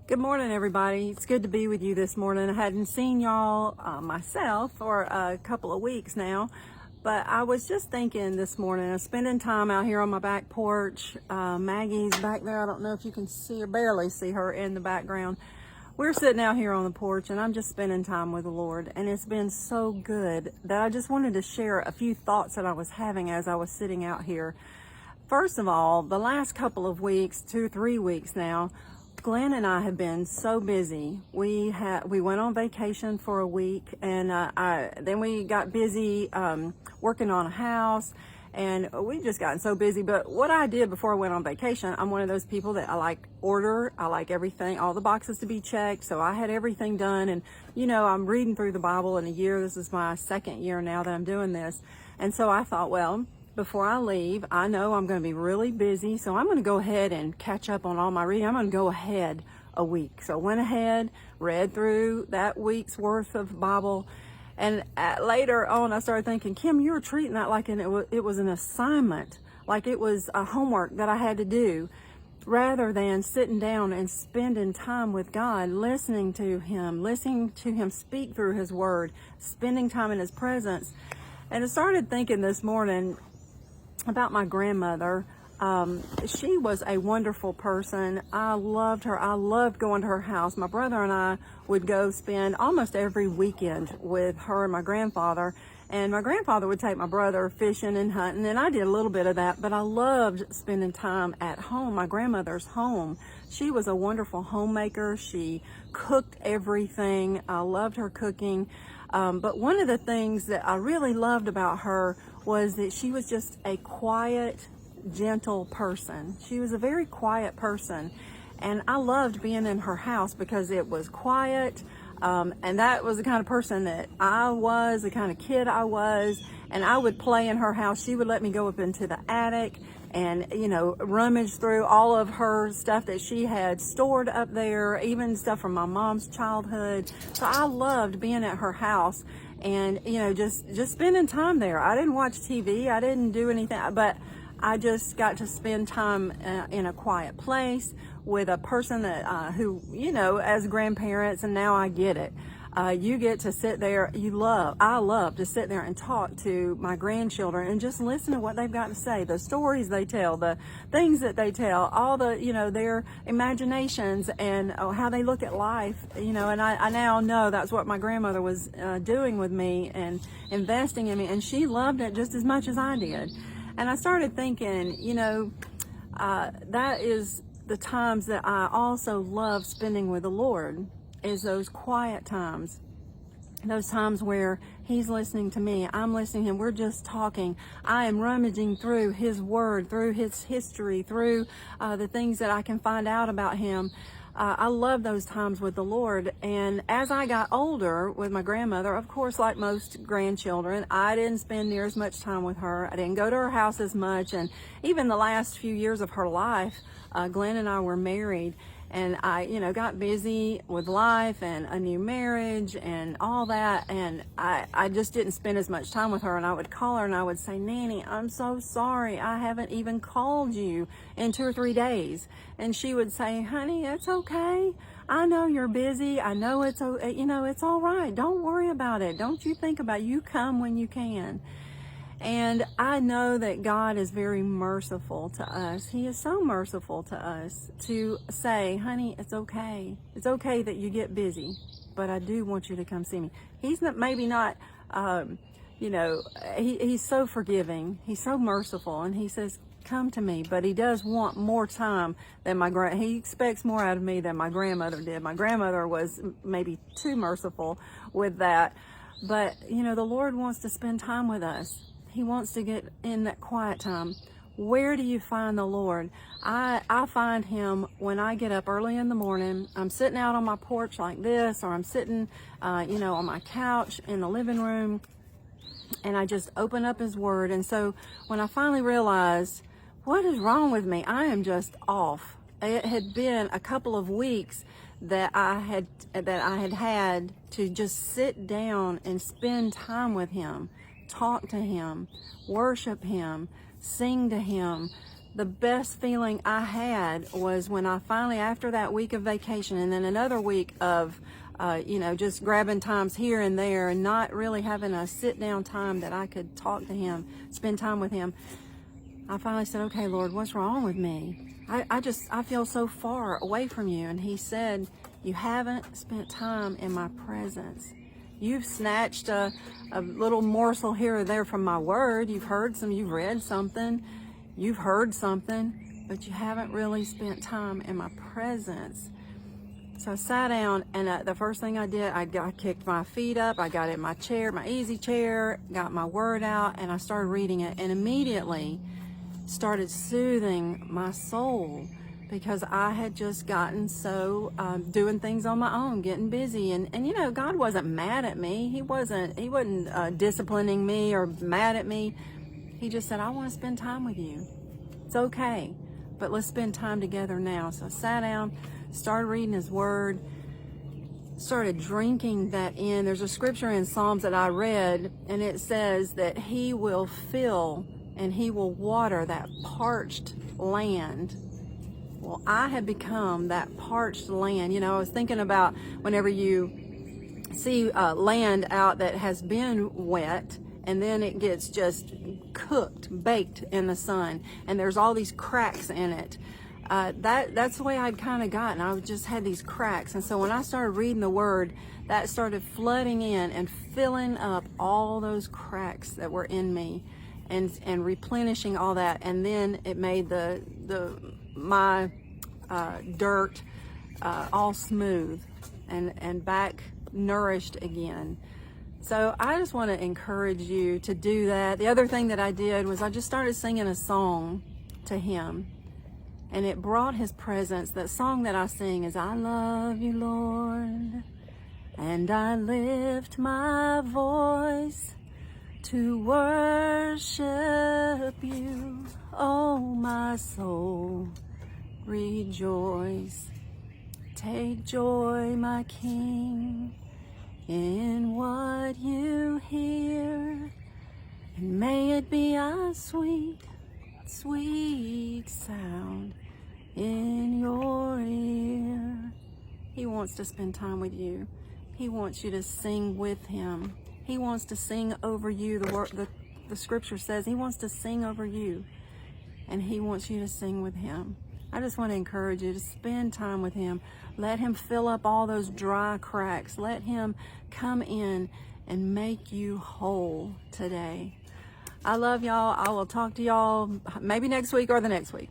Good morning, everybody. It's good to be with you this morning. I hadn't seen y'all myself for a couple of weeks now, but I was just thinking this morning of spending time out here on my back porch. Maggie's back there. I don't know if you can see or barely see her in the background. We're sitting out here on the porch, and I'm just spending time with the Lord, and it's been so good that I just wanted to share a few thoughts that I was having as I was sitting out here. First of all, the last couple of weeks, 2-3 weeks now, Glenn and I have been so busy. We went on vacation for a week, and then we got busy working on a house, and we've just gotten so busy. But what I did before I went on vacation, I'm one of those people that I like order. I like everything, all the boxes to be checked. So I had everything done, and I'm reading through the Bible in a year. This is my second year now that I'm doing this, and so I thought, well, before I leave, I know I'm going to be really busy, so I'm going to go ahead and catch up on all my reading. I'm going to go ahead a week. So I went ahead, read through that week's worth of Bible, and later on I started thinking, Kim, you were treating that like it was an assignment, like it was a homework that I had to do, rather than sitting down and spending time with God, listening to Him speak through His Word, spending time in His presence. And I started thinking this morning about my grandmother. She was a wonderful person. I loved her. I loved going to her house. My brother and I would go spend almost every weekend with her and my grandfather. And my grandfather would take my brother fishing and hunting, and I did a little bit of that, but I loved spending time at home, my grandmother's home. She was a wonderful homemaker. She cooked everything. I loved her cooking. But one of the things that I really loved about her was that she was just a quiet, gentle person. She was a very quiet person, and I loved being in her house because it was quiet, and that was the kind of person that I was, the kind of kid I was, and I would play in her house. She would let me go up into the attic and rummage through all of her stuff that she had stored up there, even stuff from my mom's childhood. So I loved being at her house and just spending time there. I didn't watch TV, I didn't do anything, but I just got to spend time in a quiet place with a person that who as grandparents, and now I get it. You get to sit there. I love to sit there and talk to my grandchildren and just listen to what they've got to say, the stories they tell, the things that they tell, all the, their imaginations and how they look at life, and I now know that's what my grandmother was doing with me and investing in me, and she loved it just as much as I did. And I started thinking, that is the times that I also love spending with the Lord, is those quiet times, those times where He's listening to me, I'm listening to Him, we're just talking. I am rummaging through His Word, through His history, through the things that I can find out about Him. I love those times with the Lord. And as I got older with my grandmother, of course, like most grandchildren, I didn't spend near as much time with her. I didn't go to her house as much. And even the last few years of her life, Glenn and I were married. And I, got busy with life and a new marriage and all that. And I just didn't spend as much time with her. And I would call her and I would say, Nanny, I'm so sorry. I haven't even called you in 2 or 3 days. And she would say, honey, it's okay. I know you're busy. I know it's all right. Don't worry about it. Don't you think about it. You come when you can. And I know that God is very merciful to us. He is so merciful to us to say, honey, it's okay. It's okay that you get busy, but I do want you to come see me. He's maybe not, he's so forgiving. He's so merciful. And He says, come to me. But He does want more time than He expects more out of me than my grandmother did. My grandmother was maybe too merciful with that. But, the Lord wants to spend time with us. He wants to get in that quiet time. Where do you find the Lord? I find Him when I get up early in the morning. I'm sitting out on my porch like this, or I'm sitting, on my couch in the living room, and I just open up His Word. And so when I finally realized, what is wrong with me? I am just off. It had been a couple of weeks that I had to just sit down and spend time with Him, talk to Him, worship Him, sing to Him, the best feeling I had was when I finally, after that week of vacation and then another week of, just grabbing times here and there and not really having a sit down time that I could talk to him, spend time with him, I finally said, okay, Lord, what's wrong with me? I feel so far away from you. And he said, you haven't spent time in my presence. You've snatched a little morsel here or there from my word. You've read something, you've heard something, but you haven't really spent time in my presence. So I sat down, and the first thing I did, I kicked my feet up, I got in my chair, my easy chair, got my word out, and I started reading it, and immediately started soothing my soul, because I had just gotten so doing things on my own, getting busy, and God wasn't mad at me. He wasn't disciplining me or mad at me. He just said, I want to spend time with you. It's okay, but let's spend time together now. So I sat down, started reading his word, started drinking that in. There's a scripture in Psalms that I read, and it says that he will fill and he will water that parched land. Well, I have become that parched land. I was thinking about whenever you see land out that has been wet and then it gets just cooked, baked in the sun, and there's all these cracks in it. That's the way I'd kind of gotten. I just had these cracks. And so when I started reading the word, that started flooding in and filling up all those cracks that were in me and replenishing all that. And then it made my dirt all smooth and back nourished again. So I just want to encourage you to do that. The other thing that I did was I just started singing a song to him, and it brought his presence. That song that I sing is, I love you, Lord, and I lift my voice to worship you. Oh, my soul, rejoice. Take joy, my King, in what you hear, and may it be a sweet, sweet sound in your ear. He wants to spend time with you. He wants you to sing with him. He wants to sing over you. The scripture says he wants to sing over you, and he wants you to sing with him. I just want to encourage you to spend time with him. Let him fill up all those dry cracks. Let him come in and make you whole today. I love y'all. I will talk to y'all maybe next week or the next week.